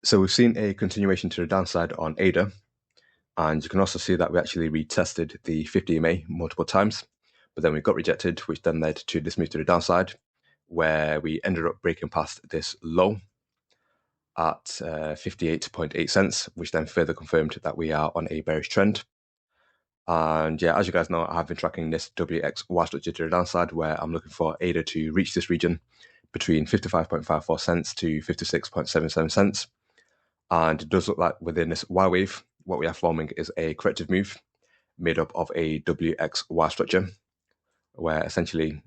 So we've seen a continuation to the downside on ADA, and you can also see that we actually retested the 50 EMA multiple times, but then we got rejected, which then led to this move to the downside, where we ended up breaking past this low at 58.8 cents, which then further confirmed that we are on a bearish trend. And yeah, as you guys know, I have been tracking this WXY structure to the downside, where I'm looking for ADA to reach this region between 55.54 cents to 56.77 cents. And it does look like within this Y wave, what we are forming is a corrective move made up of a WXY structure, where essentially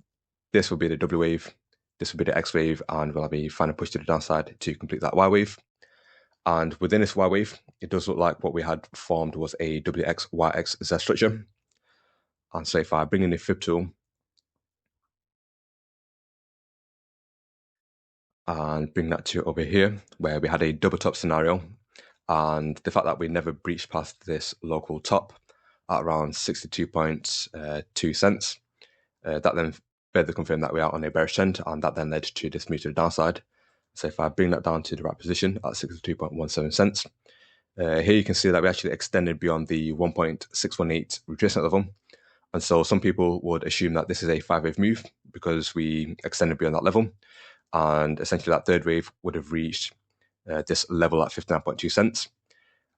this will be the W wave, this will be the X wave, and we'll have a final push to the downside to complete that Y wave. And within this Y wave, it does look like what we had formed was a WXYXZ structure. And so if I bring in the fib tool and bring that to over here, where we had a double top scenario, and the fact that we never breached past this local top at around 62.2 cents, that then further confirmed that we are on a bearish trend, and that then led to this move to the downside. So if I bring that down to the right position at 62.17 cents, here you can see that we actually extended beyond the 1.618 retracement level. And so some people would assume that this is a 5-wave move because we extended beyond that level. And essentially that third wave would have reached this level at 59.2 cents.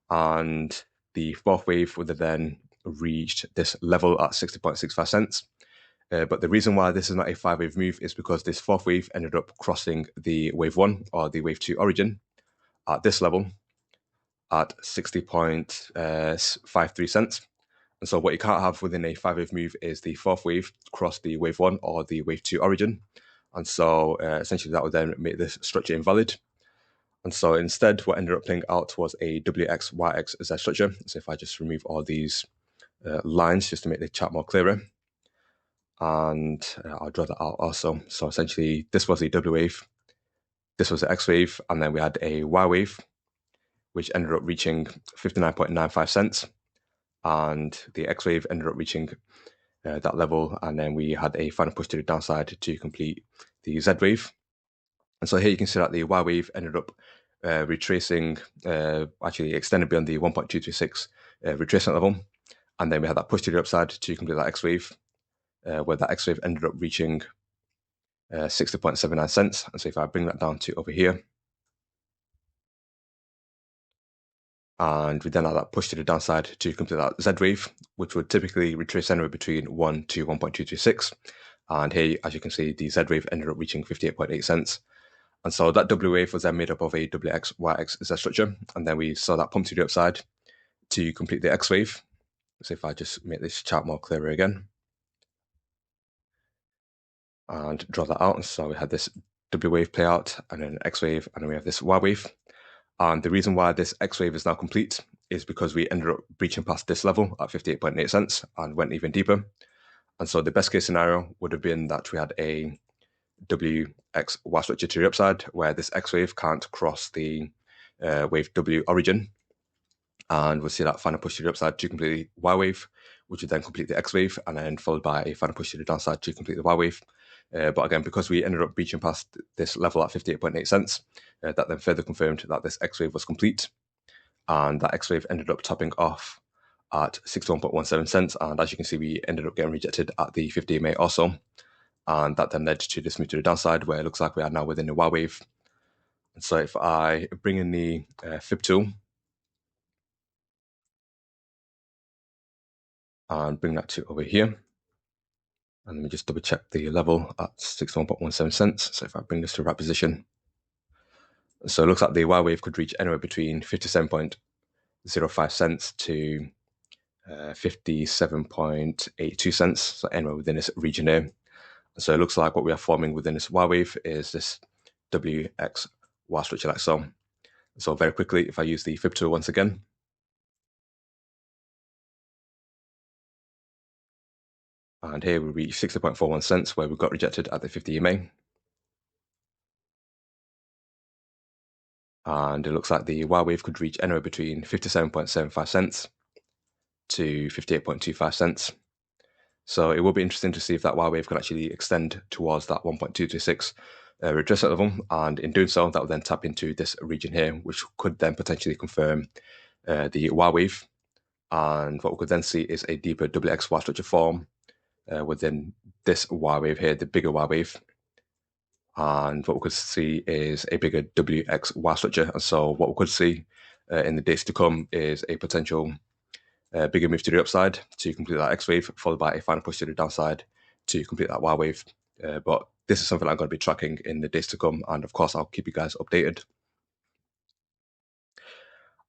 And the fourth wave would have then reached this level at 60.65 cents. But the reason why this is not a 5-wave move is because this fourth wave ended up crossing the wave 1 or the wave 2 origin at this level at 60.53 cents. And so what you can't have within a 5-wave move is the fourth wave cross the wave 1 or the wave 2 origin. And so essentially that would then make this structure invalid. And so instead what ended up playing out was a WXYXZ structure. So if I just remove all these lines just to make the chart more clearer, and I'll draw that out also. So essentially this was the W wave, this was the X wave, and then we had a Y wave, which ended up reaching 59.95 cents. And the X wave ended up reaching that level, and then we had a final push to the downside to complete the Z wave. And so here you can see that the Y wave ended up retracing, actually extended beyond the 1.226 retracement level, and then we had that push to the upside to complete that X wave, where that X wave ended up reaching 60.79 cents. And so if I bring that down to over here, and we then had that push to the downside to complete that Z wave, which would typically retrace anywhere between 1 to 1.226. And here, as you can see, the Z wave ended up reaching 58.8 cents. And so that W wave was then made up of a WXYXZ structure. And then we saw that pump to the upside to complete the X wave. So if I just make this chart more clearer again and draw that out. So we had this W wave play out, and then X wave, and then we have this Y wave. And the reason why this X wave is now complete is because we ended up breaching past this level at 58.8 cents and went even deeper. And so the best case scenario would have been that we had a WXY structure to the upside, where this X wave can't cross the wave W origin. And we'll see that final push to the upside to complete the Y wave, which would then complete the X wave, and then followed by a final push to the downside to complete the Y wave. But again, because we ended up breaching past this level at 58.8 cents, that then further confirmed that this X wave was complete. And that X wave ended up topping off at 61.17 cents. And as you can see, we ended up getting rejected at the 50 EMA also. And that then led to this move to the downside, where it looks like we are now within the Y wave. And so if I bring in the fib tool and bring that to over here, and let me just double check the level at 61.17 cents. So if I bring this to the right position, so it looks like the Y wave could reach anywhere between 57.05 cents to 57.82 cents. So anywhere within this region there. So it looks like what we are forming within this Y wave is this WXY structure like so. So very quickly, if I use the fib tool once again, and here we reach 60.41 cents, where we got rejected at the 50 EMA. And it looks like the Y wave could reach anywhere between 57.75 cents to 58.25 cents. So it will be interesting to see if that Y wave can actually extend towards that 1.226 retracement level, and in doing so, that will then tap into this region here, which could then potentially confirm the Y wave. And what we could then see is a deeper WXY structure form within this Y wave here, the bigger Y wave. And what we could see is a bigger WXY structure. And so what we could see in the days to come is a potential bigger move to the upside to complete that X wave, followed by a final push to the downside to complete that Y wave. But this is something I'm going to be tracking in the days to come. And of course, I'll keep you guys updated.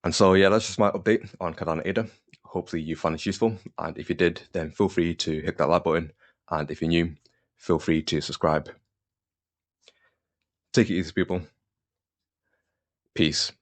And so, yeah, that's just my update on Cardano ADA. Hopefully you found this useful. And if you did, then feel free to hit that like button. And if you're new, feel free to subscribe. Take it easy, people. Peace.